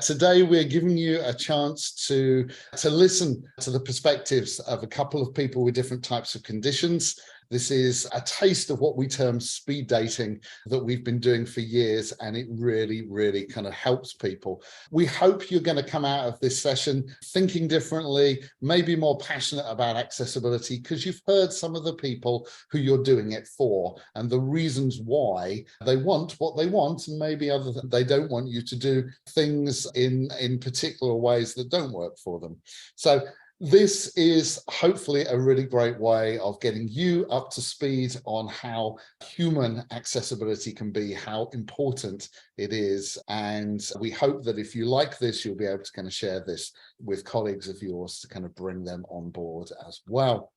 Today, we're giving you a chance to listen to the perspectives of a couple of people with different types of conditions. This is a taste of what we term speed dating that we've been doing for years, and it really, really kind of helps people. We hope you're going to come out of this session thinking differently, maybe more passionate about accessibility, because you've heard some of the people who you're doing it for and the reasons why they want what they want, and maybe other than they don't want you to do things in particular ways that don't work for them. So this is hopefully a really great way of getting you up to speed on how human accessibility can be, how important it is. And we hope that if you like this, you'll be able to kind of share this with colleagues of yours to kind of bring them on board as well.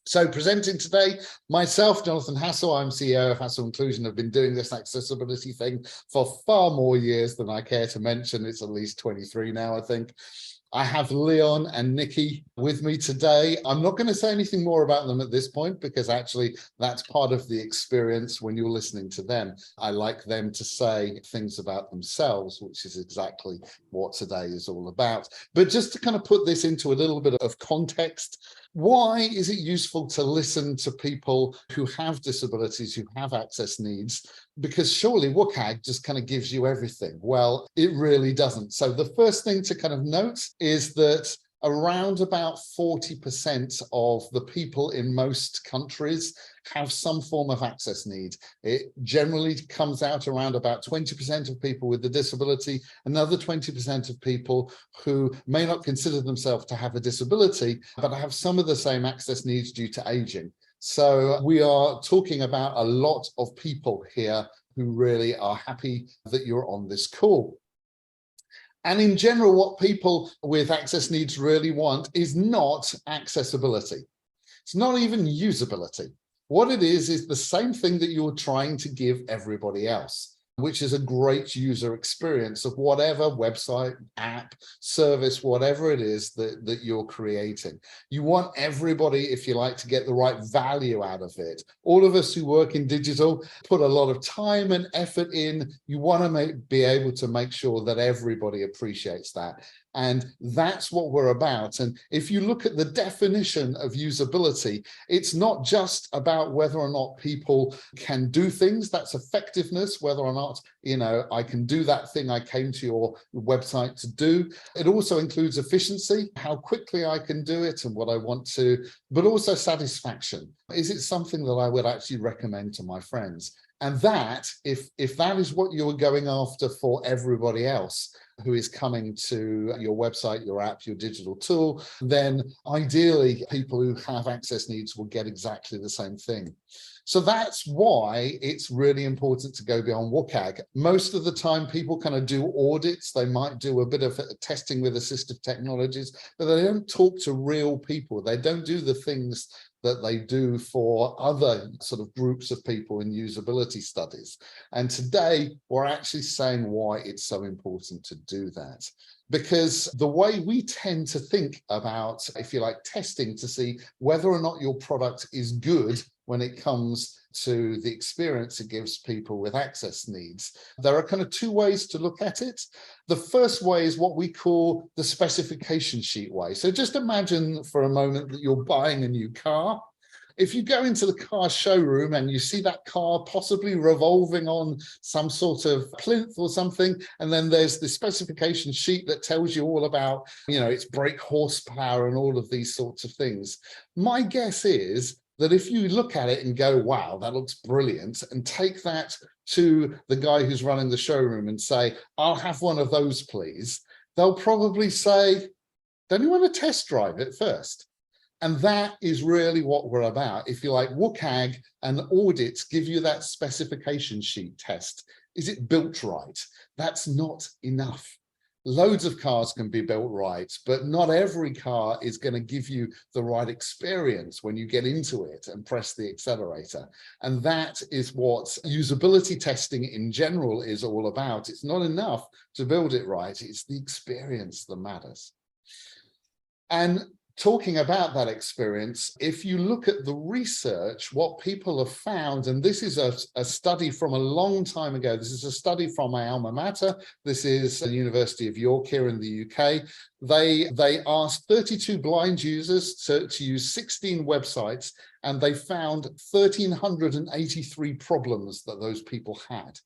So presenting today, myself, Jonathan Hassell, I'm CEO of Hassell Inclusion. I've been doing this accessibility thing for far more years than I care to mention. It's at least 23 now, I think. I have Leon and Nikki with me today. I'm not going to say anything more about them at this point, because actually that's part of the experience when you're listening to them. I like them to say things about themselves, which is exactly what today is all about. But just to kind of put this into a little bit of context, why is it useful to listen to people who have disabilities, who have access needs? Because surely WCAG just kind of gives you everything. Well, it really doesn't. So the first thing to kind of note is that around about 40% of the people in most countries have some form of access need. It generally comes out around about 20% of people with a disability, another 20% of people who may not consider themselves to have a disability, but have some of the same access needs due to aging. So we are talking about a lot of people here who really are happy that you're on this call. And in general, what people with access needs really want is not accessibility. It's not even usability. What it is the same thing that you're trying to give everybody else, which is a great user experience of whatever website, app, service, whatever it is that you're creating. You want everybody, if you like, to get the right value out of it. All of us who work in digital put a lot of time and effort in. You want to be able to make sure that everybody appreciates that. And that's what we're about. And if you look at the definition of usability, it's not just about whether or not people can do things, that's effectiveness, whether or not, I can do that thing I came to your website to do. It also includes efficiency, how quickly I can do it and what I want to, but also satisfaction. Is it something that I would actually recommend to my friends? And that, if that is what you're going after for everybody else who is coming to your website, your app, your digital tool, then ideally people who have access needs will get exactly the same thing. So that's why it's really important to go beyond WCAG. Most of the time people kind of do audits, they might do a bit of testing with assistive technologies, but they don't talk to real people. They don't do the things that they do for other sort of groups of people in usability studies. And today we're actually saying why it's so important to do that. Because the way we tend to think about, if you like, testing to see whether or not your product is good when it comes to the experience it gives people with access needs, there are kind of two ways to look at it. The first way is what we call the specification sheet way. So just imagine for a moment that you're buying a new car. If you go into the car showroom and you see that car possibly revolving on some sort of plinth or something, and then there's the specification sheet that tells you all about, its brake horsepower and all of these sorts of things. My guess is that if you look at it and go, wow, that looks brilliant, and take that to the guy who's running the showroom and say, I'll have one of those, please, they'll probably say, don't you want to test drive it first? And that is really what we're about. If you like, WCAG and audits give you that specification sheet test. Is it built right? That's not enough. Loads of cars can be built right, but not every car is going to give you the right experience when you get into it and press the accelerator. And that is what usability testing in general is all about. It's not enough to build it right. It's the experience that matters. And talking about that experience, if you look at the research, what people have found, and this is a study from a long time ago, this is a study from my alma mater, this is the University of York here in the UK. They asked 32 blind users to use 16 websites, and they found 1,383 problems that those people had.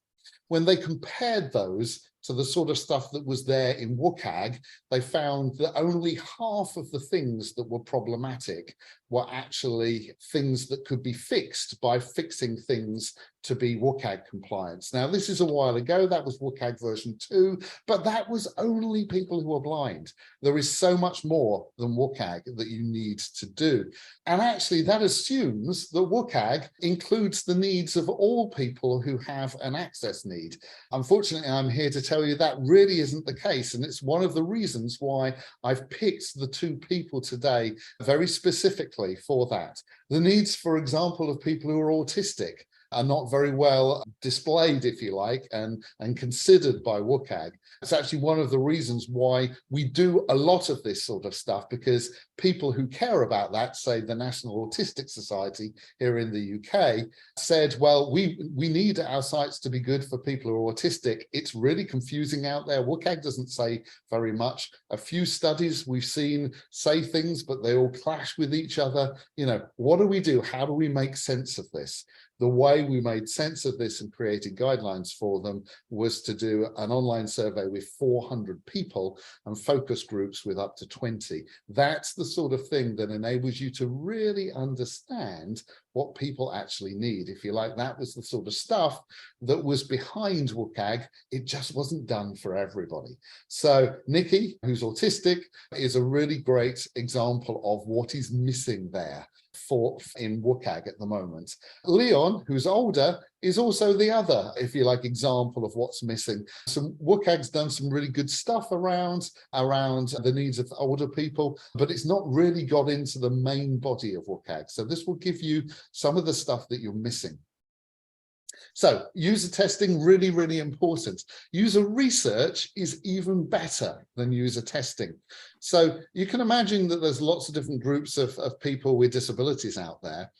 When they compared those to the sort of stuff that was there in WCAG, they found that only half of the things that were problematic were actually things that could be fixed by fixing things to be WCAG compliance. Now, this is a while ago, that was WCAG version 2, but that was only people who are blind. There is so much more than WCAG that you need to do. And actually that assumes that WCAG includes the needs of all people who have an access need. Unfortunately, I'm here to tell you that really isn't the case. And it's one of the reasons why I've picked the two people today very specifically for that. The needs, for example, of people who are autistic are not very well displayed, if you like, and considered by WCAG. It's actually one of the reasons why we do a lot of this sort of stuff, because people who care about that, say the National Autistic Society here in the UK, said, well, we need our sites to be good for people who are autistic. It's really confusing out there. WCAG doesn't say very much. A few studies we've seen say things, but they all clash with each other. You know, what do we do? How do we make sense of this? The way we made sense of this and created guidelines for them was to do an online survey with 400 people and focus groups with up to 20. That's the sort of thing that enables you to really understand what people actually need. If you like, that was the sort of stuff that was behind WCAG. It just wasn't done for everybody. So Nikki, who's autistic, is a really great example of what is missing there in WCAG at the moment. Leon, who's older, is also the other, if you like, example of what's missing. So WCAG's done some really good stuff around the needs of older people, but it's not really got into the main body of WCAG. So this will give you some of the stuff that you're missing. So user testing, really, really important. User research is even better than user testing. So you can imagine that there's lots of different groups of people with disabilities out there.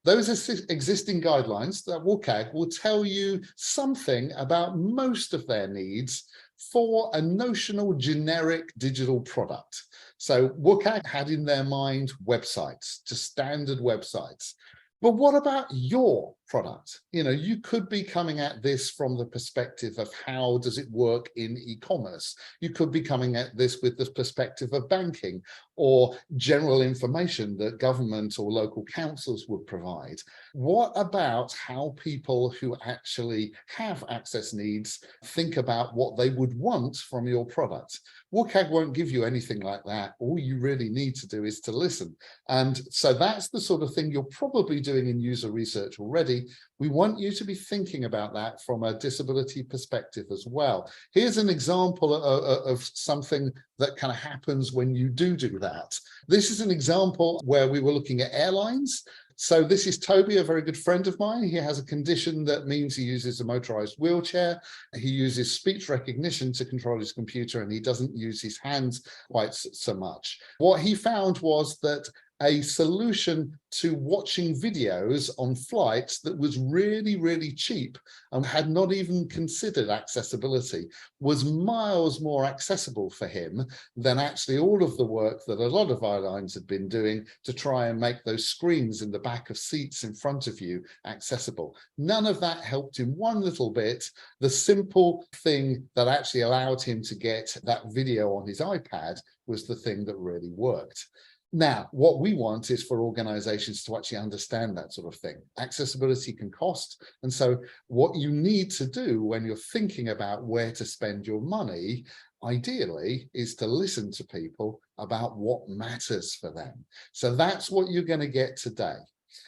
Those existing guidelines, that WCAG will tell you something about most of their needs for a notional generic digital product. So WCAG had in their mind websites, just standard websites. But what about your product? You know, you could be coming at this from the perspective of how does it work in e-commerce? You could be coming at this with the perspective of banking or general information that government or local councils would provide. What about how people who actually have access needs think about what they would want from your product? WCAG won't give you anything like that. All you really need to do is to listen. And so that's the sort of thing you're probably doing in user research already. We want you to be thinking about that from a disability perspective as well. Here's an example of something that kind of happens when you do that. This is an example where we were looking at airlines. So this is Toby, a very good friend of mine. He has a condition that means he uses a motorized wheelchair. He uses speech recognition to control his computer, and he doesn't use his hands quite so much. What he found was that a solution to watching videos on flights that was really, really cheap and had not even considered accessibility was miles more accessible for him than actually all of the work that a lot of airlines had been doing to try and make those screens in the back of seats in front of you accessible. None of that helped him one little bit. The simple thing that actually allowed him to get that video on his iPad was the thing that really worked. Now, what we want is for organizations to actually understand that sort of thing. Accessibility can cost. And so what you need to do when you're thinking about where to spend your money, ideally, is to listen to people about what matters for them. So that's what you're going to get today.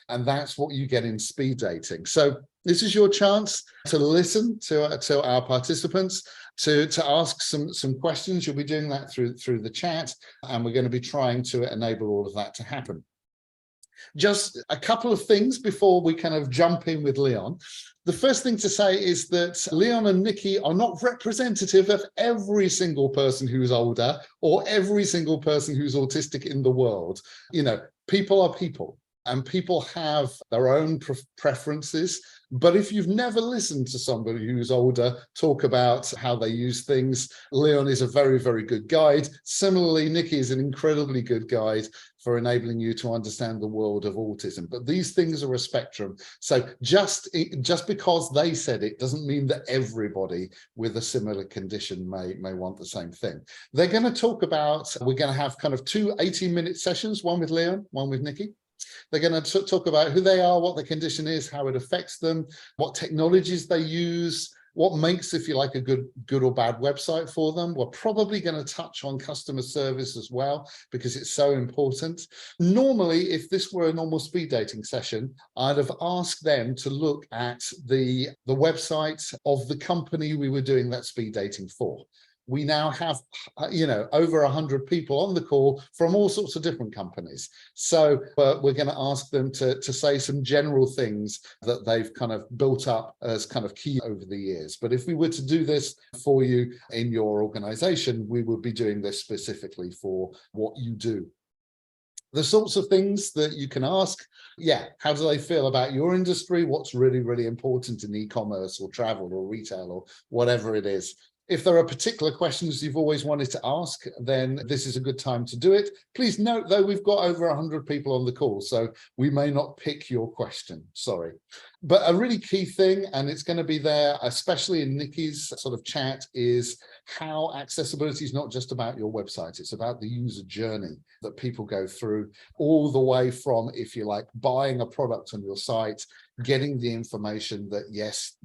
And that's what you get in speed dating. So this is your chance to listen to our participants, to ask some questions. You'll be doing that through the chat, and we're going to be trying to enable all of that to happen. Just a couple of things before we kind of jump in with Leon. The first thing to say is that Leon and Nikki are not representative of every single person who's older or every single person who's autistic in the world. You know, people are people, and people have their own preferences. But if you've never listened to somebody who's older talk about how they use things, Leon is a very, very good guide. Similarly, Nikki is an incredibly good guide for enabling you to understand the world of autism. But these things are a spectrum. So just because they said it doesn't mean that everybody with a similar condition may want the same thing. They're going to talk about, we're going to have kind of two 18-minute sessions, one with Leon, one with Nikki. They're going to talk about who they are, what the condition is, how it affects them, what technologies they use, what makes, if you like, a good or bad website for them. We're probably going to touch on customer service as well, because it's so important. Normally, if this were a normal speed dating session, I'd have asked them to look at the website of the company we were doing that speed dating for. We now have, you know, over 100 people on the call from all sorts of different companies. So we're going to ask them to say some general things that they've kind of built up as kind of key over the years. But if we were to do this for you in your organization, we would be doing this specifically for what you do. The sorts of things that you can ask, yeah, how do they feel about your industry? What's really, really important in e-commerce or travel or retail or whatever it is? If there are particular questions you've always wanted to ask, then this is a good time to do it. Please note, though, we've got over 100 people on the call, so we may not pick your question, sorry. But a really key thing, and it's going to be there, especially in Nikki's sort of chat, is how accessibility is not just about your website. It's about the user journey that people go through, all the way from, if you like, buying a product on your site, getting the information that, yes,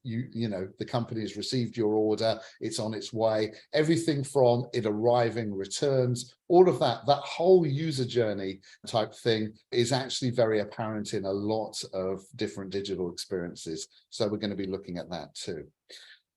you know, the company has received your order, it's on its way, everything from it arriving, returns, all of that whole user journey type thing is actually very apparent in a lot of different digital experiences. So we're going to be looking at that too.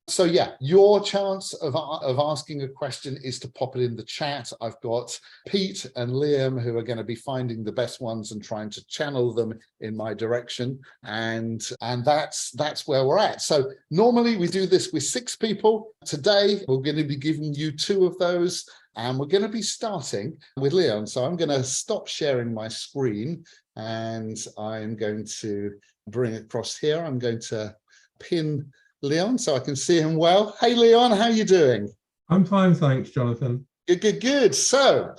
So yeah, your chance of asking a question is to pop it in the chat. I've got Pete and Liam who are going to be finding the best ones and trying to channel them in my direction. And that's where we're at. So normally we do this with 6 people. Today, we're going to be giving you 2 of those. And we're going to be starting with Leon. So I'm going to stop sharing my screen and I'm going to bring across here. I'm going to pin Leon so I can see him well. Hey, Leon, how are you doing? I'm fine, thanks, Jonathan. Good. So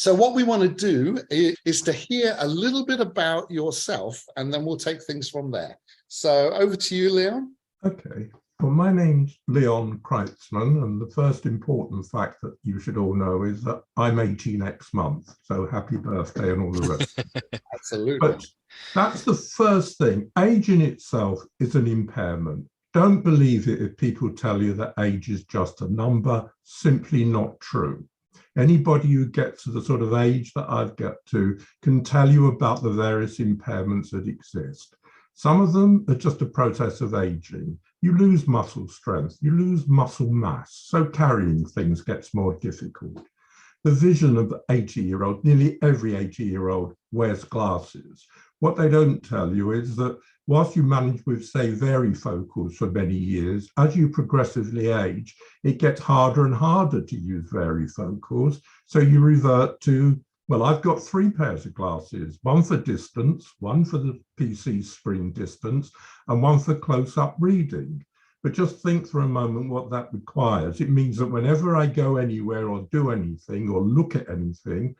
what we want to do is to hear a little bit about yourself, and then we'll take things from there. So over to you, Leon. Okay. Well, my name's Leon Kreitzman, and the first important fact that you should all know is that I'm 80 next month. So happy birthday and all the rest. Absolutely. But that's the first thing. Age in itself is an impairment. Don't believe it if people tell you that age is just a number. Simply not true. Anybody who gets to the sort of age that I've got to can tell you about the various impairments that exist. Some of them are just a process of aging. You lose muscle strength, you lose muscle mass, so carrying things gets more difficult. The vision of the 80-year-old, nearly every 80-year-old wears glasses. What they don't tell you is that whilst you manage with, say, varifocals for many years, as you progressively age, it gets harder and harder to use varifocals. So you revert to, well, I've got 3 pairs of glasses, one for distance, one for the PC screen distance, and one for close-up reading. But just think for a moment what that requires. It means that whenever I go anywhere or do anything or look at anything,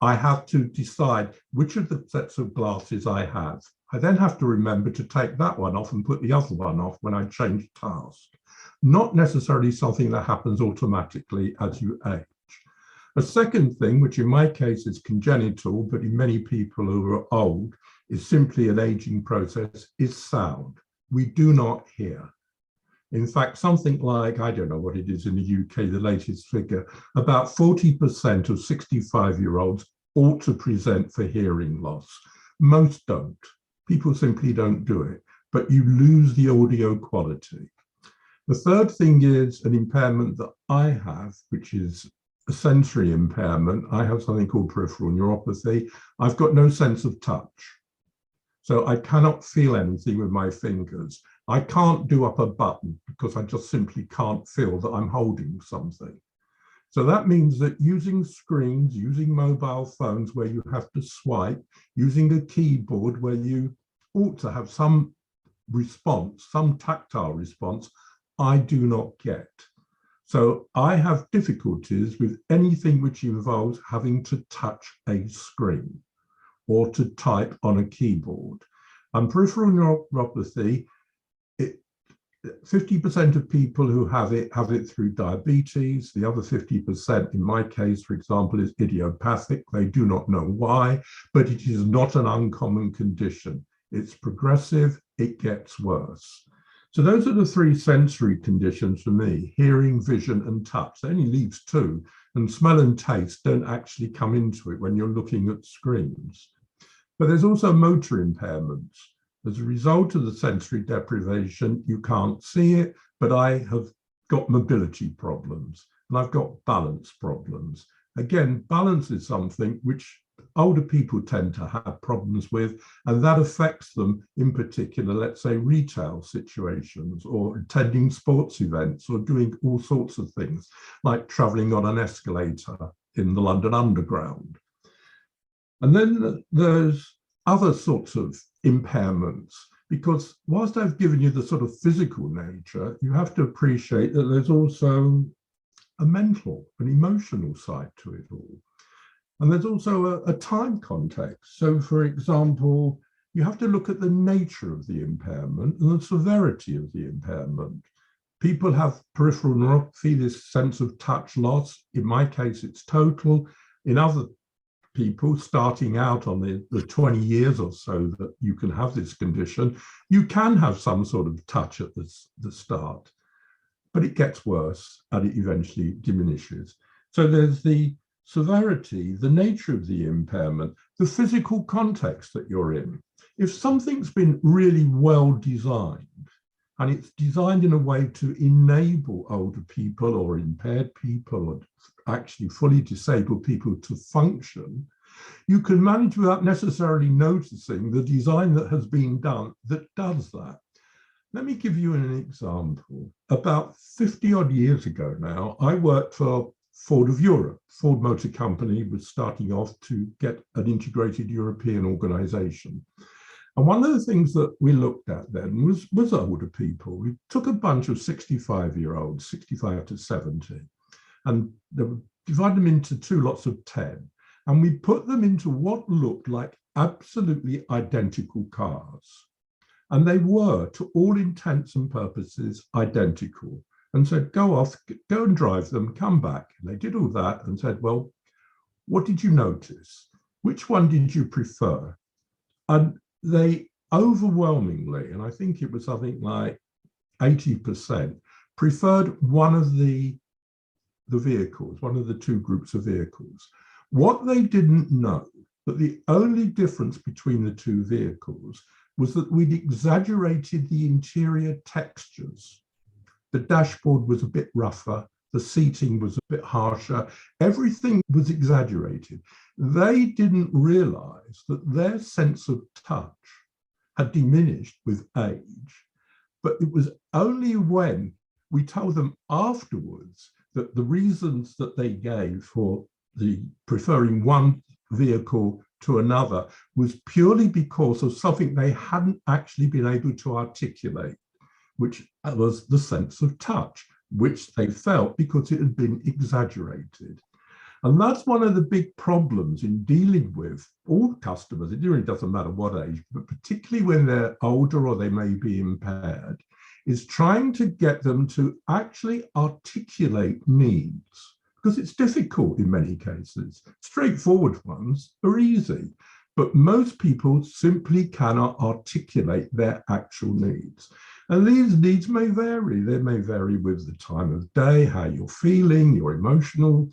I have to decide which of the sets of glasses I have. I then have to remember to take that one off and put the other one off when I change task. Not necessarily something that happens automatically as you age. A second thing, which in my case is congenital, but in many people who are old, is simply an aging process, is sound. We do not hear. In fact, something like, I don't know what it is in the UK, the latest figure, about 40% of 65-year-olds ought to present for hearing loss. Most don't. People simply don't do it, but you lose the audio quality. The third thing is an impairment that I have, which is a sensory impairment. I have something called peripheral neuropathy. I've got no sense of touch. So I cannot feel anything with my fingers. I can't do up a button because I just simply can't feel that I'm holding something. So that means that using screens, using mobile phones where you have to swipe, using a keyboard where you ought to have some response, some tactile response, I do not get. So I have difficulties with anything which involves having to touch a screen or to type on a keyboard. And peripheral neuropathy, 50% of people who have it through diabetes. The other 50%, in my case, for example, is idiopathic. They do not know why, but it is not an uncommon condition. It's progressive, it gets worse. So those are the three sensory conditions for me: hearing, vision, and touch. It only leaves two, and smell and taste don't actually come into it when you're looking at screens. But there's also motor impairments. As a result of the sensory deprivation, you can't see it, but I have got mobility problems and I've got balance problems. Again, balance is something which older people tend to have problems with, and that affects them in particular, let's say retail situations or attending sports events or doing all sorts of things like traveling on an escalator in the London Underground. And then there's other sorts of impairments, because whilst I've given you the sort of physical nature, you have to appreciate that there's also a mental and emotional side to it all. And there's also a time context. So for example, you have to look at the nature of the impairment and the severity of the impairment. People have peripheral neuropathy, this sense of touch loss. In my case, it's total. In other people starting out on the 20 years or so that you can have this condition, you can have some sort of touch at the start, but it gets worse and it eventually diminishes. So there's the severity, the nature of the impairment, the physical context that you're in. If something's been really well designed, and it's designed in a way to enable older people or impaired people or actually fully disabled people to function, you can manage without necessarily noticing the design that has been done that does that. Let me give you an example. About 50 odd years ago now, I worked for Ford of Europe. Ford Motor Company was starting off to get an integrated European organization. And one of the things that we looked at then was older people. We took a bunch of 65-year-olds, 65 to 70, and divided them into two lots of 10. And we put them into what looked like absolutely identical cars. And they were, to all intents and purposes, identical. And said, go and drive them, come back. And they did all that and said, well, what did you notice? Which one did you prefer? And they overwhelmingly, and I think it was something like 80%, preferred one of the vehicles, one of the two groups of vehicles. What they didn't know, that the only difference between the two vehicles was that we'd exaggerated the interior textures. The dashboard was a bit rougher, the seating was a bit harsher, everything was exaggerated. They didn't realize that their sense of touch had diminished with age, but it was only when we told them afterwards that the reasons that they gave for the preferring one vehicle to another was purely because of something they hadn't actually been able to articulate, which was the sense of touch, which they felt because it had been exaggerated. And that's one of the big problems in dealing with all customers. It really doesn't matter what age, but particularly when they're older or they may be impaired, is trying to get them to actually articulate needs, because it's difficult in many cases. Straightforward ones are easy, but most people simply cannot articulate their actual needs. And these needs may vary. They may vary with the time of day, how you're feeling, your emotional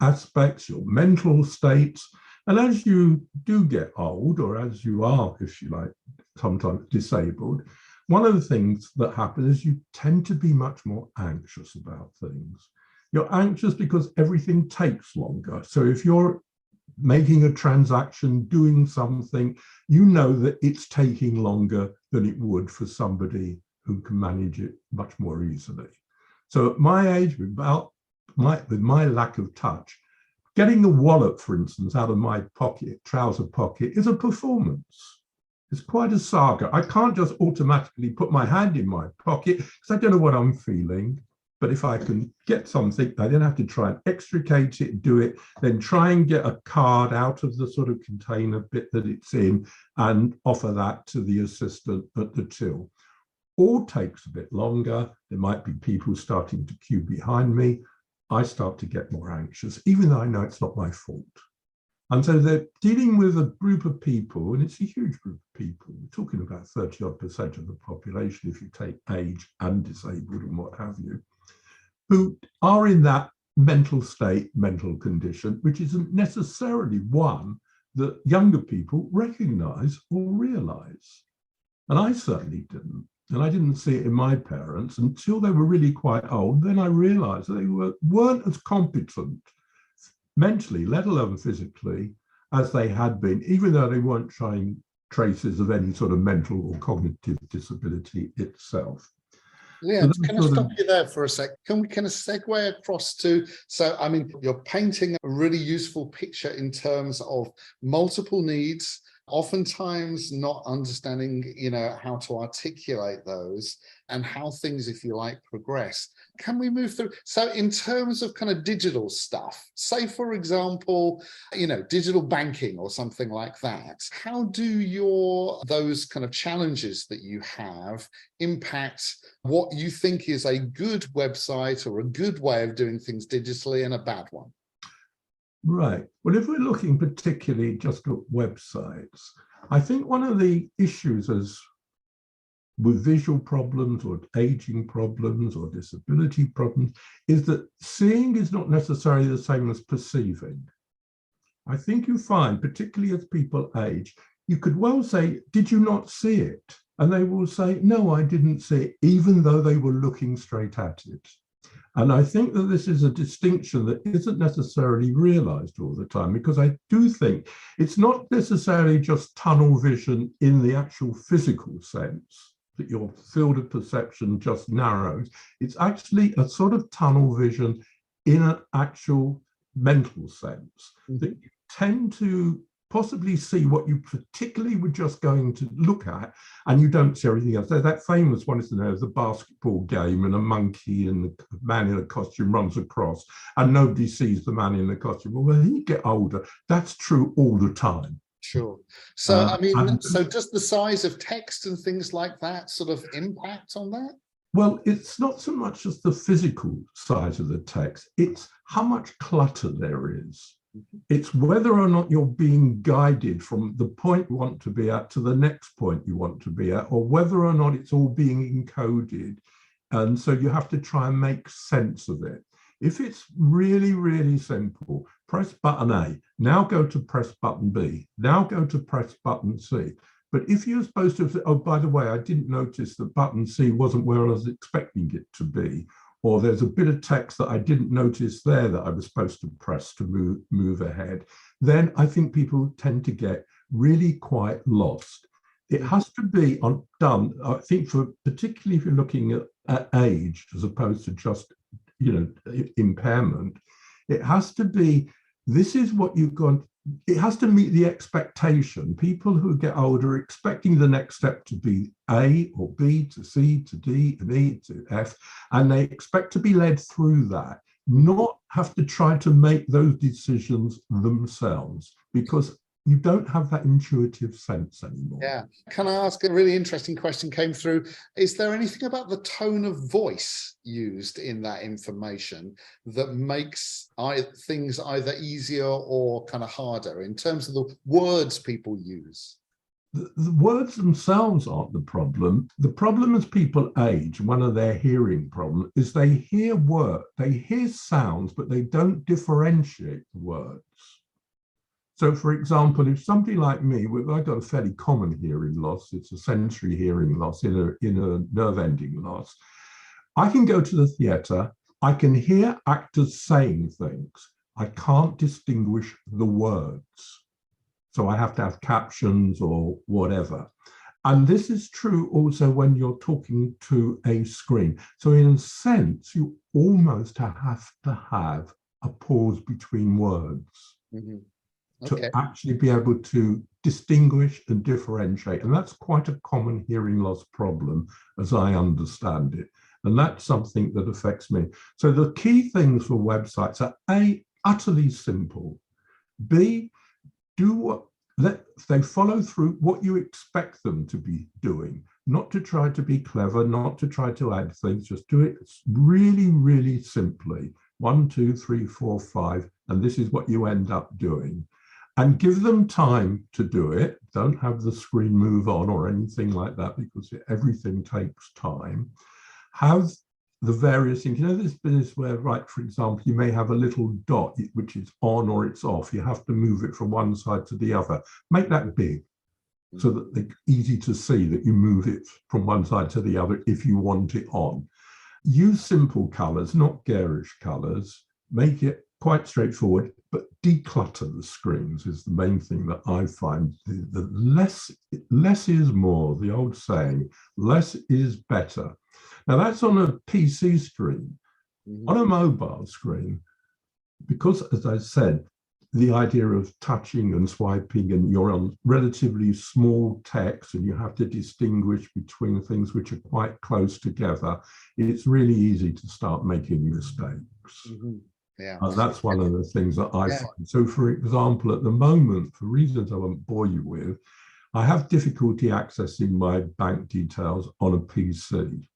aspects, your mental states. And as you do get old, or as you are, if you like, sometimes disabled, one of the things that happens is you tend to be much more anxious about things. You're anxious because everything takes longer. So if you're making a transaction, doing something, you know that it's taking longer than it would for somebody who can manage it much more easily. So at my age, with my lack of touch, getting the wallet, for instance, out of my pocket, trouser pocket, is a performance. It's quite a saga. I can't just automatically put my hand in my pocket because I don't know what I'm feeling. But if I can get something, I then have to try and extricate it, do it, then try and get a card out of the sort of container bit that it's in and offer that to the assistant at the till. All takes a bit longer. There might be people starting to queue behind me. I start to get more anxious, even though I know it's not my fault. And so they're dealing with a group of people, and it's a huge group of people. We're talking about 30-odd% of the population, if you take age and disabled and what have you, who are in that mental state, mental condition, which isn't necessarily one that younger people recognize or realize. And I certainly didn't. And I didn't see it in my parents until they were really quite old. Then I realized that they weren't as competent mentally, let alone physically, as they had been, even though they weren't showing traces of any sort of mental or cognitive disability itself. Leanne, can I stop you there for a sec? Can we kind of segue across to, so I mean, you're painting a really useful picture in terms of multiple needs, oftentimes not understanding, how to articulate those and how things, if you like, progress. Can we move through? So in terms of kind of digital stuff, say, for example, digital banking or something like that, how do those kind of challenges that you have impact what you think is a good website or a good way of doing things digitally and a bad one? Right. Well, if we're looking particularly just at websites, I think one of the issues with visual problems or aging problems or disability problems is that seeing is not necessarily the same as perceiving. I think you find, particularly as people age, you could well say, did you not see it? And they will say, no, I didn't see it, even though they were looking straight at it. And I think that this is a distinction that isn't necessarily realized all the time, because I do think it's not necessarily just tunnel vision in the actual physical sense, that your field of perception just narrows. It's actually a sort of tunnel vision in an actual mental sense, that you tend to possibly see what you particularly were just going to look at, and you don't see everything else. So that famous one, isn't there, the basketball game, and a monkey and the man in a costume runs across, and nobody sees the man in the costume. Well, when you get older, that's true all the time. Sure. So, so does the size of text and things like that sort of impact on that? Well, it's not so much as the physical size of the text, it's how much clutter there is. It's whether or not you're being guided from the point you want to be at to the next point you want to be at, or whether or not it's all being encoded. And so you have to try and make sense of it. If it's really, really simple, press button A, now go to press button B, now go to press button C. But if you're supposed to say, oh, by the way, I didn't notice that button C wasn't where I was expecting it to be, or there's a bit of text that I didn't notice there that I was supposed to press to move ahead, then I think people tend to get really quite lost. It has to be done, I think, for particularly if you're looking at age as opposed to just, impairment. It has to be, this is what you've got. It has to meet the expectation. People who get older are expecting the next step to be A or B to C to D and E to F, and they expect to be led through that, not have to try to make those decisions themselves, because you don't have that intuitive sense anymore. Yeah. Can I ask a really interesting question came through? Is there anything about the tone of voice used in that information that makes things either easier or kind of harder in terms of the words people use? The words themselves aren't the problem. The problem as people age, one of their hearing problems, is they hear sounds, but they don't differentiate the words. So, for example, if somebody like me, I've got a fairly common hearing loss, it's a sensory hearing loss in a nerve ending loss, I can go to the theatre, I can hear actors saying things. I can't distinguish the words. So I have to have captions or whatever. And this is true also when you're talking to a screen. So in a sense, you almost have to have a pause between words to actually be able to distinguish and differentiate. And that's quite a common hearing loss problem, as I understand it. And that's something that affects me. So the key things for websites are A, utterly simple. B, they follow through what you expect them to be doing, not to try to be clever, not to try to add things, just do it really, really simply. 1, 2, 3, 4, 5, and this is what you end up doing. And give them time to do it. Don't have the screen move on or anything like that, because everything takes time. Have the various things, you know, this business where, right, for example, you may have a little dot which is on or it's off. You have to move it from one side to the other. Make that big so that it's easy to see that you move it from one side to the other if you want it on. Use simple colors, not garish colors. Make it quite straightforward, but declutter the screens is the main thing that I find. The less is more, the old saying, less is better. Now that's on a PC screen. On a mobile screen, because as I said, the idea of touching and swiping, and you're on relatively small text and you have to distinguish between things which are quite close together, it's really easy to start making mistakes. Yeah. And that's one of the things that I find. So for example, at the moment, for reasons I won't bore you with, I have difficulty accessing my bank details on a PC.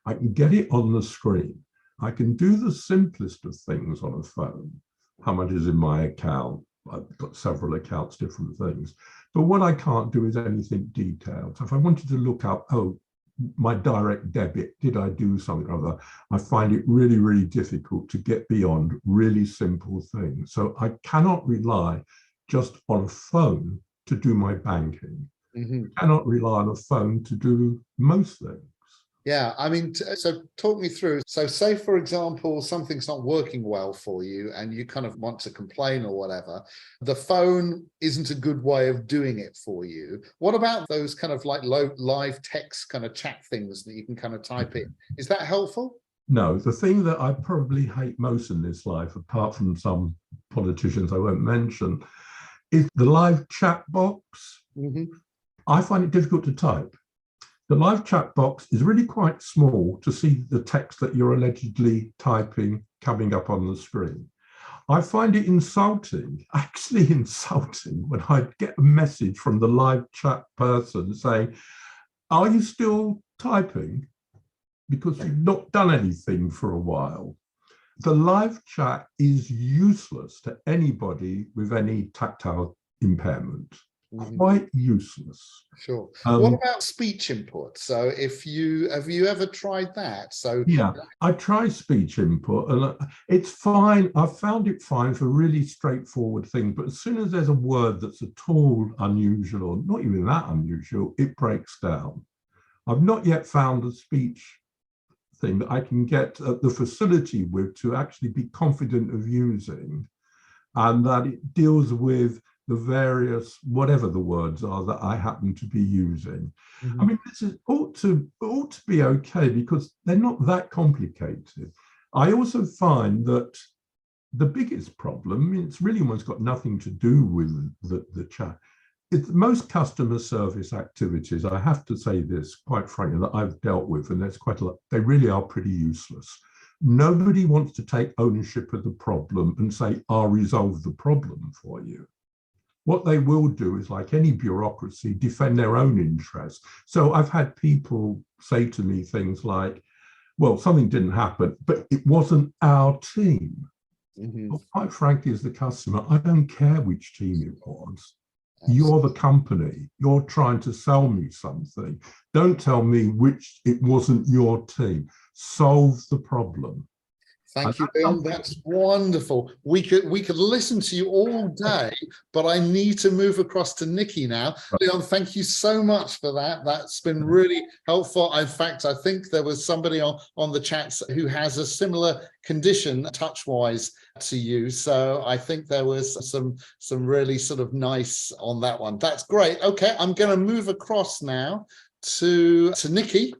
I can get it on the screen. I can do the simplest of things on a phone. How much is in my account? I've got several accounts, different things. But what I can't do is anything detailed. So if I wanted to look up, oh, my direct debit, did I do something or other? I find it really, really difficult to get beyond really simple things. So I cannot rely just on a phone to do my banking. I cannot rely on a phone to do most things. Yeah, I mean, so talk me through. So say, for example, something's not working well for you and you kind of want to complain or whatever. The phone isn't a good way of doing it for you. What about those kind of like live text kind of chat things that you can kind of type in? Is that helpful? No, the thing that I probably hate most in this life, apart from some politicians I won't mention, is the live chat box. I find it difficult to type. The live chat box is really quite small to see the text that you're allegedly typing coming up on the screen. I find it insulting, actually insulting, when I get a message from the live chat person saying, are you still typing? Because you've not done anything for a while. The live chat is useless to anybody with any tactile impairment. Quite useless. Sure. What about speech input? So have you ever tried that? So yeah, I try speech input and it's fine. I've found it fine for really straightforward things, but as soon as there's a word that's at all unusual or not even that unusual, it breaks down. I've not yet found a speech thing that I can get the facility with to actually be confident of using, and that it deals with the various, whatever the words are that I happen to be using. I mean, this ought to be okay because they're not that complicated. I also find that the biggest problem, it's really almost got nothing to do with the chat. It's most customer service activities, I have to say this quite frankly, that I've dealt with, and there's quite a lot, they really are pretty useless. Nobody wants to take ownership of the problem and say, I'll resolve the problem for you. What they will do is, like any bureaucracy, defend their own interests. So I've had people say to me things like, well, something didn't happen, but it wasn't our team. Well, quite frankly, as the customer, I don't care which team it was. You're the company. You're trying to sell me something. Don't tell me which it wasn't your team. Solve the problem. Thank you, Leon. That's wonderful. We could listen to you all day, but I need to move across to Nikki now. Leon, thank you so much for that. That's been really helpful. In fact, I think there was somebody on the chats who has a similar condition touch-wise to you. So I think there was some really sort of nice on that one. That's great. Okay, I'm going to move across now to Nikki.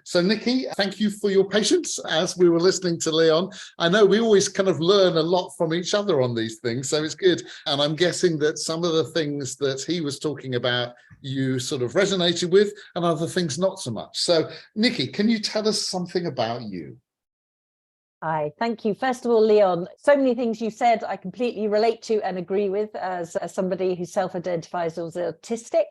So Nikki, thank you for your patience as we were listening to Leon. I know we always kind of learn a lot from each other on these things, so it's good. And I'm guessing that some of the things that he was talking about, you sort of resonated with, and other things not so much. So Nikki, can you tell us something about you? Hi, thank you. First of all, Leon, so many things you said I completely relate to and agree with as somebody who self-identifies as autistic.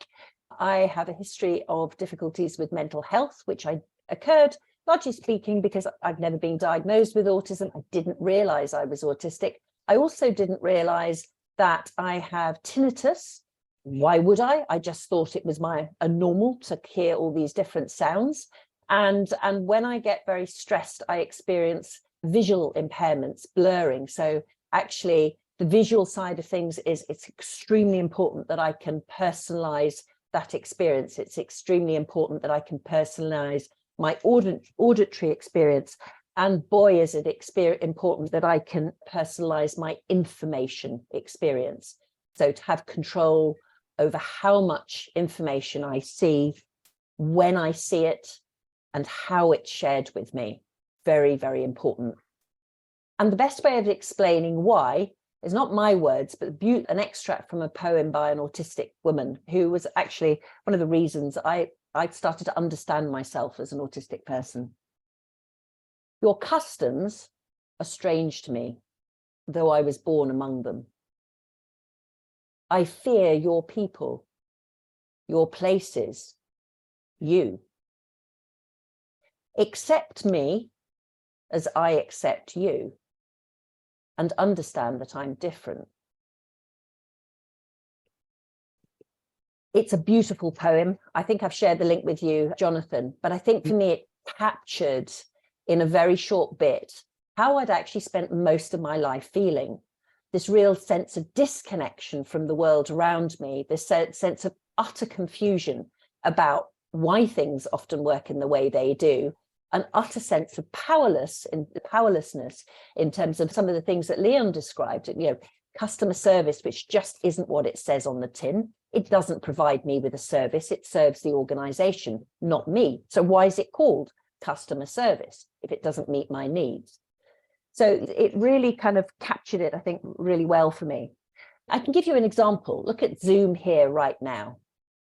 I have a history of difficulties with mental health, which occurred, largely speaking, because I've never been diagnosed with autism. I didn't realize I was autistic. I also didn't realize that I have tinnitus. Why would I? I just thought it was a normal to hear all these different sounds. And when I get very stressed, I experience visual impairments, blurring. So actually, the visual side of things it's extremely important that I can personalize that experience. It's extremely important that I can personalize my auditory experience. And boy, is it important that I can personalize my information experience. So to have control over how much information I see, when I see it, and how it's shared with me. Very, very important. And the best way of explaining why is not my words, but an extract from a poem by an autistic woman who was actually one of the reasons I started to understand myself as an autistic person. Your customs are strange to me, though I was born among them. I fear your people, your places, you. Accept me as I accept you, and understand that I'm different. It's a beautiful poem. I think I've shared the link with you, Jonathan, but I think for me it captured in a very short bit how I'd actually spent most of my life feeling. This real sense of disconnection from the world around me, this sense of utter confusion about why things often work in the way they do, an utter sense of powerlessness in terms of some of the things that Leon described, customer service, which just isn't what it says on the tin. It doesn't provide me with a service, it serves the organization, not me. So why is it called customer service if it doesn't meet my needs? So it really kind of captured it, I think, really well for me. I can give you an example. Look at Zoom here right now.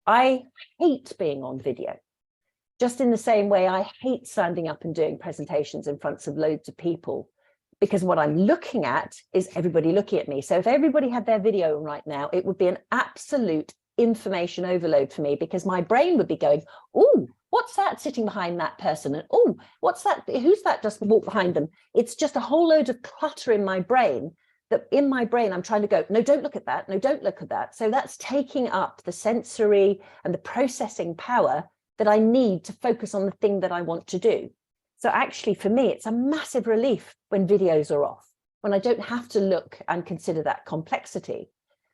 I hate being on video. Just in the same way, I hate standing up and doing presentations in front of loads of people, because what I'm looking at is everybody looking at me. So if everybody had their video right now, it would be an absolute information overload for me, because my brain would be going, oh, what's that sitting behind that person? And oh, what's that? Who's that just walked behind them? It's just a whole load of clutter in my brain I'm trying to go, no, don't look at that. No, don't look at that. So that's taking up the sensory and the processing power that I need to focus on the thing that I want to do. So actually, for me, it's a massive relief when videos are off, when I don't have to look and consider that complexity.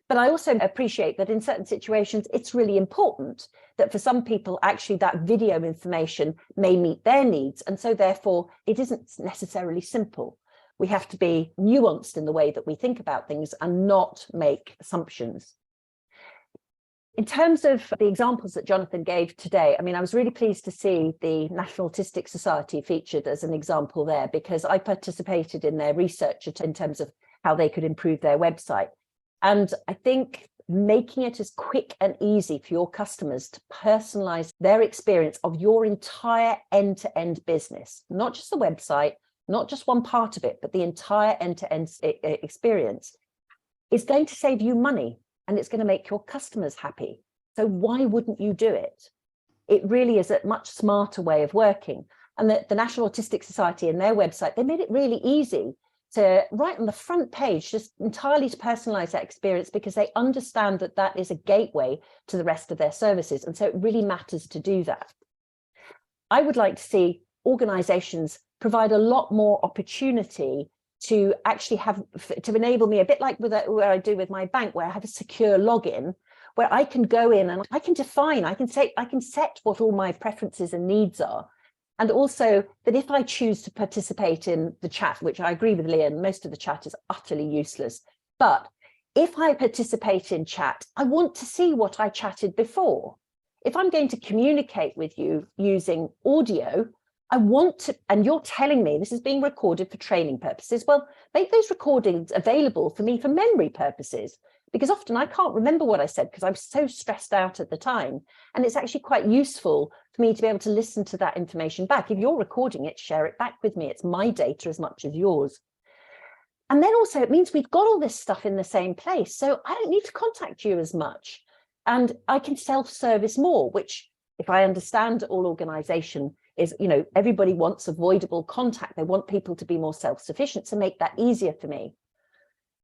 But I also appreciate that in certain situations, it's really important that for some people, actually, that video information may meet their needs. And so therefore, it isn't necessarily simple. We have to be nuanced in the way that we think about things and not make assumptions. In terms of the examples that Jonathan gave today, I mean, I was really pleased to see the National Autistic Society featured as an example there, because I participated in their research in terms of how they could improve their website. And I think making it as quick and easy for your customers to personalize their experience of your entire end-to-end business, not just the website, not just one part of it, but the entire end-to-end experience, is going to save you money. And it's going to make your customers happy. So why wouldn't you do it? It really is a much smarter way of working. And the National Autistic Society and their website, they made it really easy to, right on the front page, just entirely to personalize that experience, because they understand that that is a gateway to the rest of their services. And so it really matters to do that. I would like to see organizations provide a lot more opportunity to actually to enable me, a bit like where I do with my bank, where I have a secure login, where I can go in and I can define, I can set what all my preferences and needs are. And also that if I choose to participate in the chat, which I agree with Leon, most of the chat is utterly useless. But if I participate in chat, I want to see what I chatted before. If I'm going to communicate with you using audio, I want to, and you're telling me this is being recorded for training purposes, well, make those recordings available for me for memory purposes, because often I can't remember what I said because I'm so stressed out at the time. And it's actually quite useful for me to be able to listen to that information back. If you're recording it, share it back with me. It's my data as much as yours. And then also it means we've got all this stuff in the same place. So I don't need to contact you as much. And I can self-service more, which, if I understand all organization, is, you know, everybody wants avoidable contact. They want people to be more self-sufficient, to make that easier for me.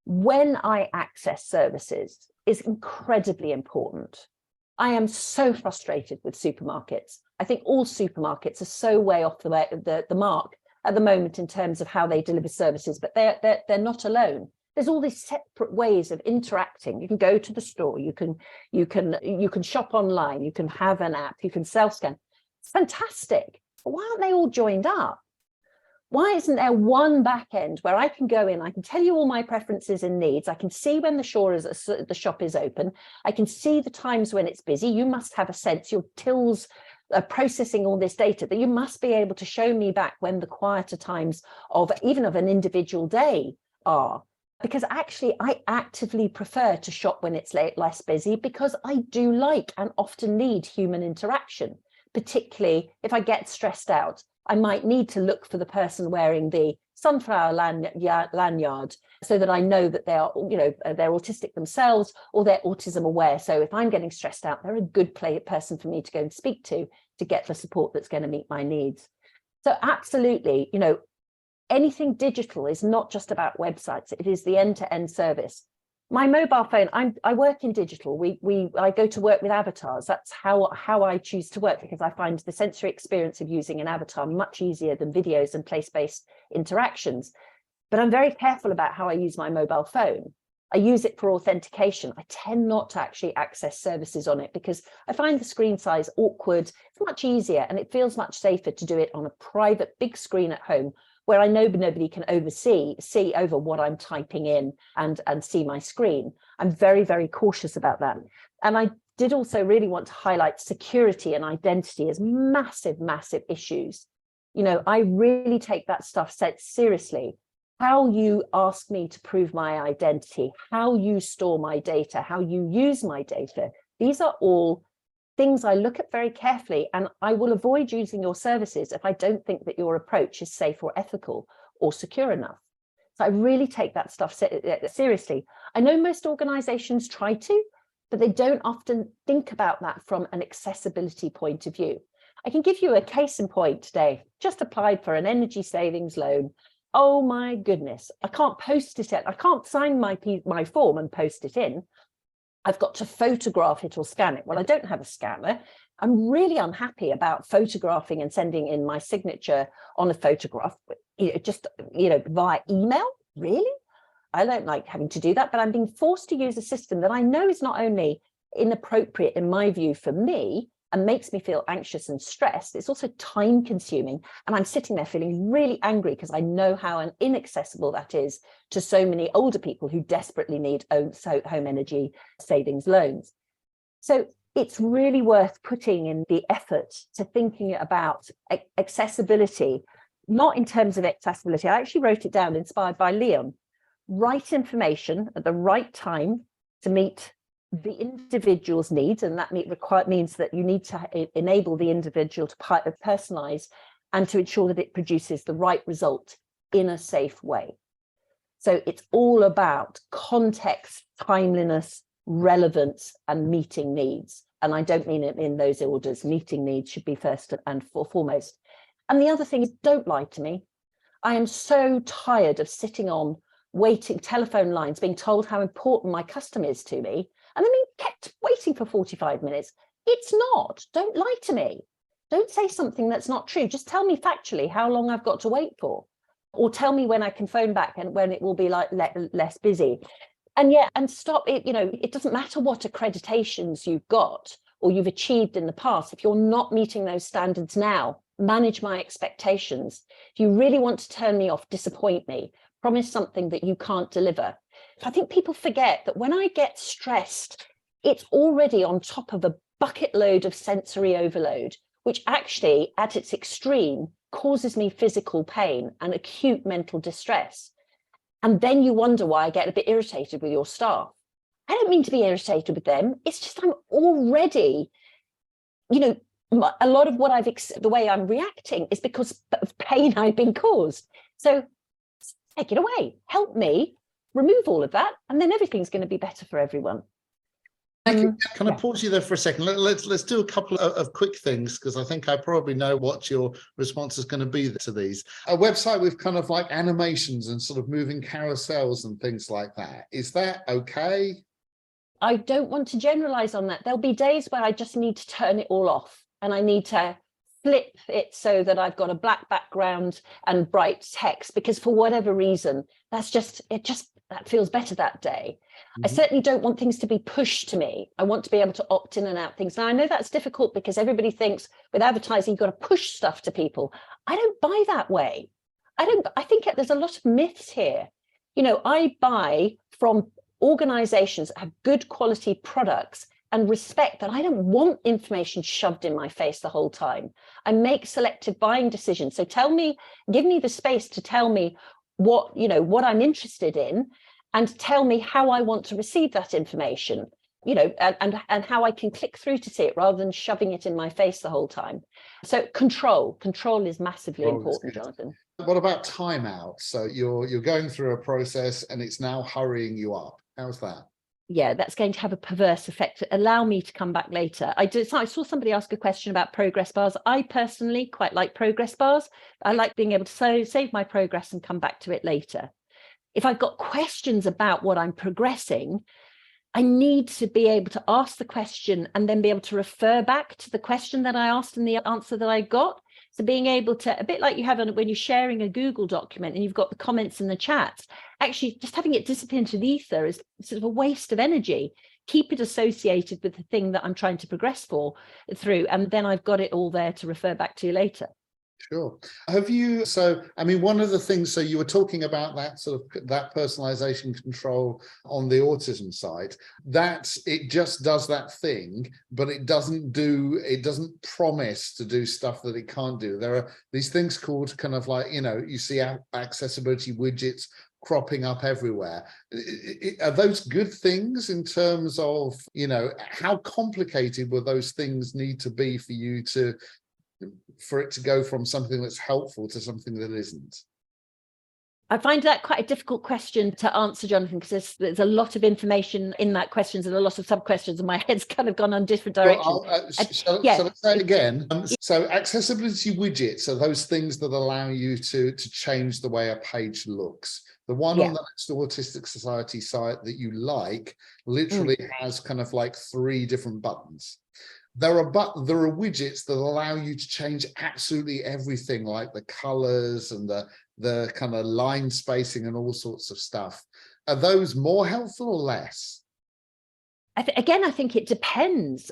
When I access services is incredibly important. I am so frustrated with supermarkets. I think all supermarkets are so way off the mark at the moment in terms of how they deliver services, but they're not alone. There's all these separate ways of interacting. You can go to the store, you can shop online, you can have an app, you can self-scan. It's fantastic. But why aren't they all joined up? Why isn't there one back end where I can go in, I can tell you all my preferences and needs, I can see when the shop is open, I can see the times when it's busy. You must have a sense, your tills are processing all this data, that you must be able to show me back when the quieter times of even of an individual day are. Because actually I actively prefer to shop when it's less busy, because I do like and often need human interaction, particularly if I get stressed out. I might need to look for the person wearing the sunflower lanyard so that I know that they are, you know, they're autistic themselves or they're autism aware. So if I'm getting stressed out, they're a good person for me to go and speak to get the support that's going to meet my needs. So absolutely, you know, anything digital is not just about websites. It is the end-to-end service. My mobile phone, I work in digital. I go to work with avatars. That's how I choose to work, because I find the sensory experience of using an avatar much easier than videos and place-based interactions. But I'm very careful about how I use my mobile phone. I use it for authentication. I tend not to actually access services on it because I find the screen size awkward. It's much easier and it feels much safer to do it on a private big screen at home, where I know nobody can see over what I'm typing in and see my screen. I'm very, very cautious about that. And I did also really want to highlight security and identity as massive, massive issues. You know, I really take that stuff seriously. How you ask me to prove my identity, how you store my data, how you use my data, these are all things I look at very carefully, and I will avoid using your services if I don't think that your approach is safe or ethical or secure enough. So I really take that stuff seriously. I know most organizations try to, but they don't often think about that from an accessibility point of view. I can give you a case in point today. Just applied for an energy savings loan. Oh my goodness, I can't post it in. I can't sign my form and post it in. I've got to photograph it or scan it. Well, I don't have a scanner. I'm really unhappy about photographing and sending in my signature on a photograph, just via email. Really? I don't like having to do that, but I'm being forced to use a system that I know is not only inappropriate in my view for me and makes me feel anxious and stressed, it's also time consuming. And I'm sitting there feeling really angry because I know how inaccessible that is to so many older people who desperately need home energy savings loans. So it's really worth putting in the effort to thinking about accessibility, not in terms of accessibility. I actually wrote it down, inspired by Leon. Right information at the right time to meet the individual's needs, and that means that you need to enable the individual to personalize and to ensure that it produces the right result in a safe way. So it's all about context, timeliness, relevance, and meeting needs. And I don't mean it in those orders. Meeting needs should be first and foremost. And the other thing is, don't lie to me. I am so tired of sitting on waiting telephone lines, being told how important my customer is to me, and then being kept waiting for 45 minutes. It's not. Don't lie to me. don't say something that's not true. Just tell me factually how long I've got to wait for, or tell me when I can phone back and when it will be like less busy. And stop it. It doesn't matter what accreditations you've got or you've achieved in the past. If you're not meeting those standards now, manage my expectations. If you really want to turn me off, disappoint me, promise something that you can't deliver. I think people forget that when I get stressed, it's already on top of a bucket load of sensory overload, which actually at its extreme causes me physical pain and acute mental distress. And then you wonder why I get a bit irritated with your staff. I don't mean to be irritated with them. It's just I'm already, a lot of what the way I'm reacting is because of pain I've been caused. So take it away, help me remove all of that, and then everything's going to be better for everyone. Nikki, can I pause you there for a second? Let's do a couple of quick things, because I think I probably know what your response is going to be to these. A website with kind of like animations and sort of moving carousels and things like that. Is that okay? I don't want to generalize on that. There'll be days where I just need to turn it all off and I need to flip it so that I've got a black background and bright text, because for whatever reason, that feels better that day. I certainly don't want things to be pushed to me. I want to be able to opt in and out things. Now, I know that's difficult because everybody thinks with advertising, you've got to push stuff to people. I don't buy that way. I think there's a lot of myths here. I buy from organizations that have good quality products and respect that I don't want information shoved in my face the whole time. I make selective buying decisions. So give me the space to tell me what I'm interested in, and tell me how I want to receive that information, and how I can click through to see it rather than shoving it in my face the whole time. So control is massively important, Jonathan. What about timeout? So you're going through a process and it's now hurrying you up. How's that? Yeah, that's going to have a perverse effect. Allow me to come back later. I saw somebody ask a question about progress bars. I personally quite like progress bars. I like being able to save my progress and come back to it later. If I've got questions about what I'm progressing, I need to be able to ask the question and then be able to refer back to the question that I asked and the answer that I got. So being able to, a bit like you have when you're sharing a Google document and you've got the comments and the chats, actually just having it disappear into the ether is sort of a waste of energy. Keep it associated with the thing that I'm trying to progress through, and then I've got it all there to refer back to later. Sure. One of the things, so you were talking about that personalization control on the autism side, that it just does that thing, but it doesn't promise to do stuff that it can't do. There are these things called kind of like, you see accessibility widgets cropping up everywhere. Are those good things in terms of, how complicated will those things need to be for it to go from something that's helpful to something that isn't? I find that quite a difficult question to answer, Jonathan, because there's a lot of information in that question and a lot of sub-questions, and my head's kind of gone on different directions. So let's say it again. So accessibility widgets are those things that allow you to change the way a page looks. The one on the Next Autistic Society site that you like literally has kind of like 3 different buttons. There are widgets that allow you to change absolutely everything, like the colors and the kind of line spacing and all sorts of stuff. Are those more helpful or less? I think it depends.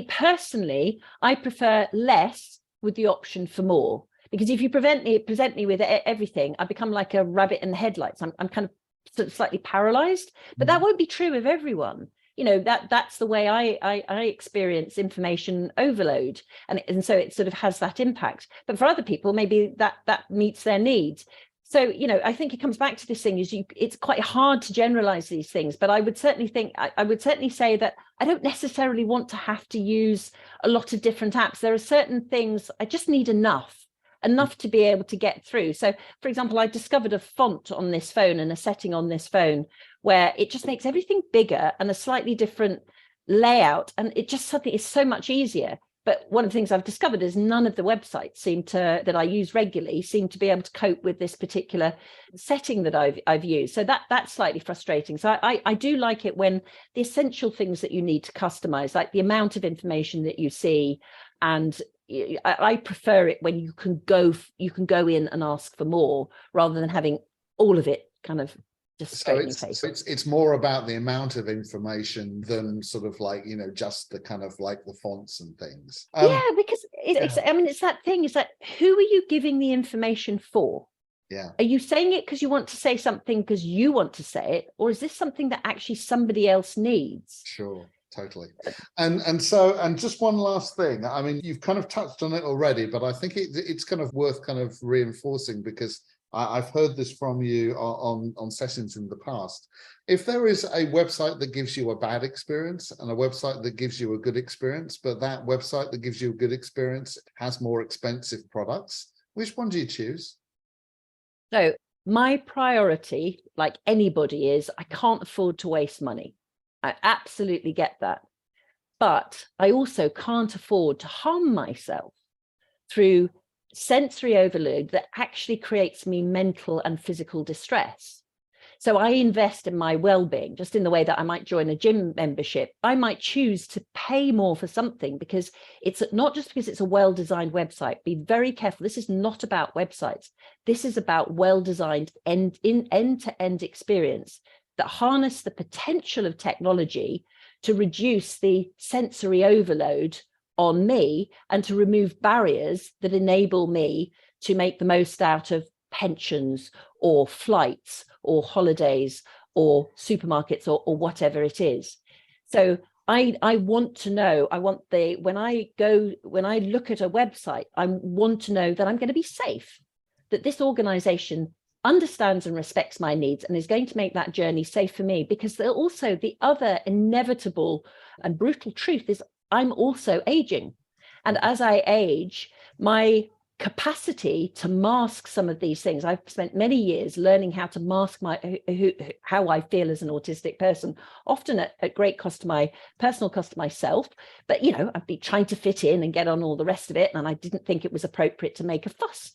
Personally, I prefer less with the option for more, because if you present me with everything, I become like a rabbit in the headlights. I'm kind of sort of slightly paralyzed, but that won't be true of everyone. That's the way I experience information overload, and so it sort of has that impact. But for other people, maybe that meets their needs. So I think it comes back to this thing: it's quite hard to generalize these things. But I would certainly say that I don't necessarily want to have to use a lot of different apps. There are certain things I just need enough to be able to get through. So, for example, I discovered a font on this phone and a setting on this phone where it just makes everything bigger and a slightly different layout, and it just suddenly is so much easier. But one of the things I've discovered is none of the websites that I use regularly seem to be able to cope with this particular setting that I've used. So that's slightly frustrating. So I do like it when the essential things that you need to customize, like the amount of information that you see, and I prefer it when you can go in and ask for more, rather than having all of it kind of just straight in your face. So it's more about the amount of information than sort of like, just the kind of like the fonts and things. Because it's that thing, is that who are you giving the information for? Yeah. Are you saying it because you want to say something because you want to say it, or is this something that actually somebody else needs? Sure. Totally. And just one last thing. I mean, you've kind of touched on it already, but I think it's kind of worth kind of reinforcing, because I've heard this from you on sessions in the past. If there is a website that gives you a bad experience and a website that gives you a good experience, but that website that gives you a good experience has more expensive products, which one do you choose? So my priority, like anybody, is I can't afford to waste money. I absolutely get that. But I also can't afford to harm myself through sensory overload that actually creates me mental and physical distress. So I invest in my well-being, just in the way that I might join a gym membership. I might choose to pay more for something because it's not just because it's a well-designed website. Be very careful. This is not about websites. This is about well-designed end-to-end experience that harness the potential of technology to reduce the sensory overload on me and to remove barriers that enable me to make the most out of pensions or flights or holidays or supermarkets or whatever it is. So I want to know, when I look at a website, I want to know that I'm going to be safe, that this organization understands and respects my needs and is going to make that journey safe for me. Because also the other inevitable and brutal truth is I'm also aging. And as I age, my capacity to mask some of these things, I've spent many years learning how to mask how I feel as an autistic person, often at great cost to my personal cost to myself. But, I'd be trying to fit in and get on all the rest of it. And I didn't think it was appropriate to make a fuss.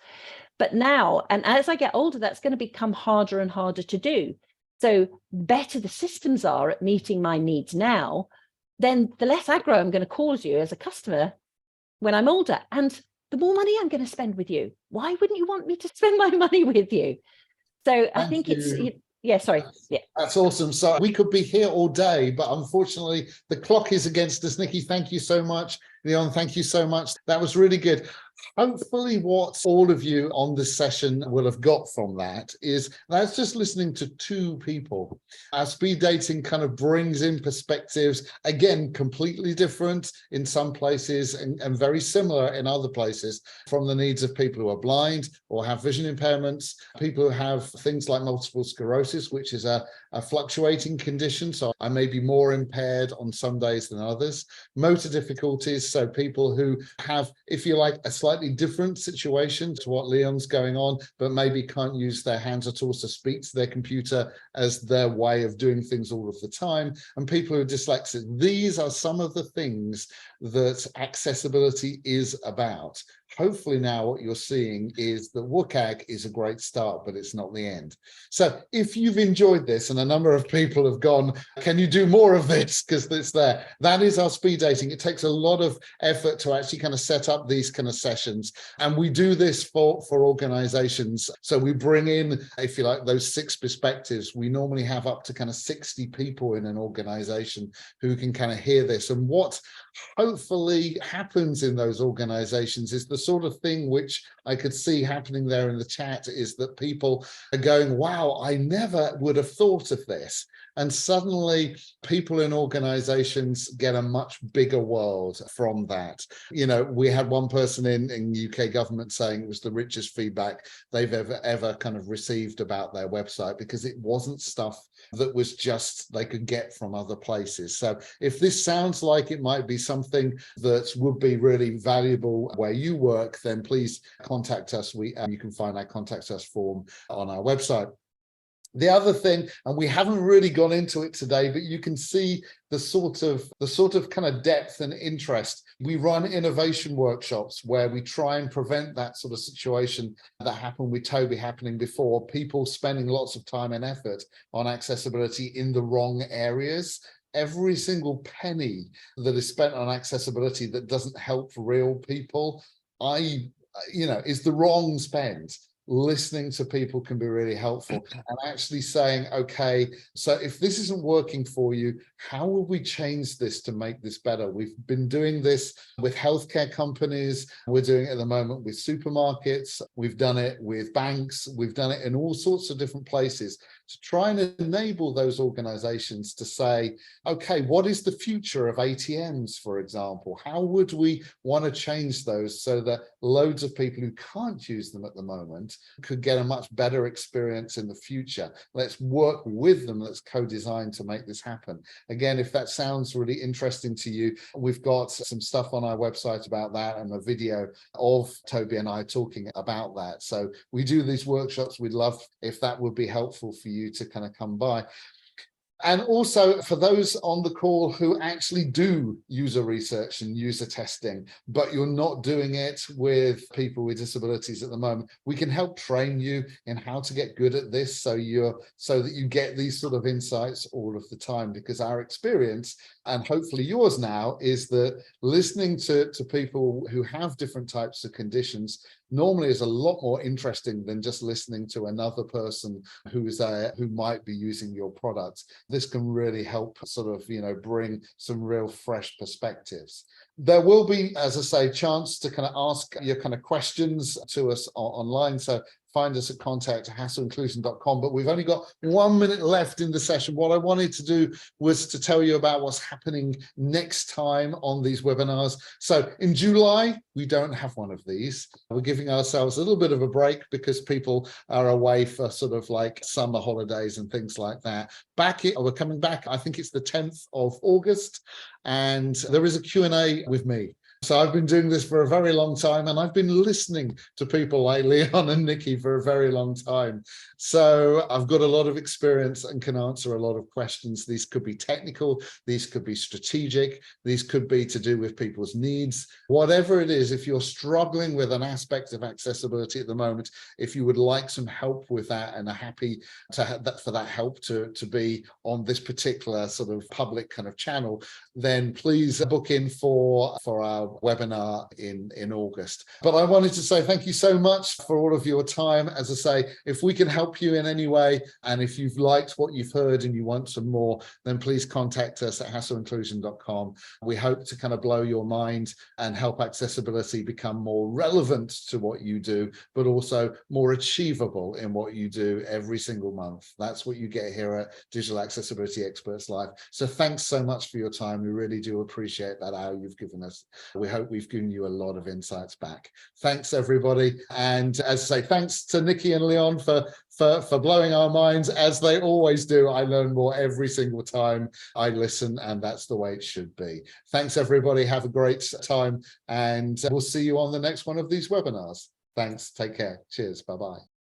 But now, and as I get older, that's going to become harder and harder to do. So better the systems are at meeting my needs now, then the less aggro I'm going to cause you as a customer when I'm older. And the more money I'm going to spend with you. Why wouldn't you want me to spend my money with you? So I think sorry. Yeah. That's awesome. So we could be here all day, but unfortunately the clock is against us. Nikki, thank you so much. Leon, thank you so much. That was really good. Hopefully what all of you on this session will have got from that is that's just listening to two people. Our speed dating kind of brings in perspectives, again, completely different in some places and very similar in other places, from the needs of people who are blind or have vision impairments, people who have things like multiple sclerosis, which is a fluctuating condition. So I may be more impaired on some days than others. Motor difficulties, so people who have, if you like, a slightly different situation to what Leon's going on, but maybe can't use their hands or tools to speak to their computer as their way of doing things all of the time, and people who are dyslexic. These are some of the things that accessibility is about. Hopefully now what you're seeing is that WCAG is a great start, but it's not the end. So if you've enjoyed this, and a number of people have gone, can you do more of this? Because it's there. That is our speed dating. It takes a lot of effort to actually kind of set up these kind of sessions. And we do this for organizations. So we bring in, if you like, those 6 perspectives. We normally have up to kind of 60 people in an organization who can kind of hear this. And what hopefully happens in those organizations is the sort of thing which I could see happening there in the chat, is that people are going, wow, I never would have thought of this. And suddenly people in organizations get a much bigger world from that. We had one person in UK government saying it was the richest feedback they've ever kind of received about their website, because it wasn't stuff that was just they could get from other places. So if this sounds like it might be something that would be really valuable where you work, then please contact us. You can find our contact us form on our website. The other thing, and we haven't really gone into it today, but you can see the sort of kind of depth and interest. We run innovation workshops where we try and prevent that sort of situation that happened with Toby happening before, people spending lots of time and effort on accessibility in the wrong areas. every single penny that is spent on accessibility that doesn't help real people, is the wrong spend. Listening to people can be really helpful, and actually saying, okay, so if this isn't working for you, how will we change this to make this better? We've been doing this with healthcare companies. We're doing it at the moment with supermarkets. We've done it with banks. We've done it in all sorts of different places to try and enable those organizations to say, okay, what is the future of ATMs, for example? How would we want to change those so that loads of people who can't use them at the moment could get a much better experience in the future? Let's work with them. Let's co-design to make this happen. Again, if that sounds really interesting to you, we've got some stuff on our website about that and a video of Toby and I talking about that. So we do these workshops. We'd love if that would be helpful for you to kind of come by. And also for those on the call who actually do user research and user testing, but you're not doing it with people with disabilities at the moment, we can help train you in how to get good at this so that you get these sort of insights all of the time, because our experience, and hopefully yours now, is that listening to people who have different types of conditions normally is a lot more interesting than just listening to another person who might be using your product. This can really help sort of, bring some real fresh perspectives. There will be, as I say, chance to kind of ask your kind of questions to us online. So find us at contact@hasselinclusion.com. But we've only got 1 minute left in the session. What I wanted to do was to tell you about what's happening next time on these webinars. So in July, we don't have one of these. We're giving ourselves a little bit of a break because people are away for sort of like summer holidays and things like that. We're coming back, I think it's the 10th of August, and there is a Q&A with me. So I've been doing this for a very long time, and I've been listening to people like Leon and Nikki for a very long time. So I've got a lot of experience and can answer a lot of questions. These could be technical, these could be strategic, these could be to do with people's needs. Whatever it is, if you're struggling with an aspect of accessibility at the moment, if you would like some help with that and are happy for that help to be on this particular sort of public kind of channel, then please book in for our webinar in August. But I wanted to say thank you so much for all of your time. As I say, if we can help you in any way, and if you've liked what you've heard and you want some more, then please contact us at hasselinclusion.com. We hope to kind of blow your mind and help accessibility become more relevant to what you do, but also more achievable in what you do every single month. That's what you get here at Digital Accessibility Experts Live. So thanks so much for your time. We really do appreciate that hour you've given us. We hope we've given you a lot of insights back. Thanks, everybody. And as I say, thanks to Nikki and Leon for blowing our minds, as they always do. I learn more every single time I listen, and that's the way it should be. Thanks, everybody. Have a great time, and we'll see you on the next one of these webinars. Thanks. Take care. Cheers. Bye-bye.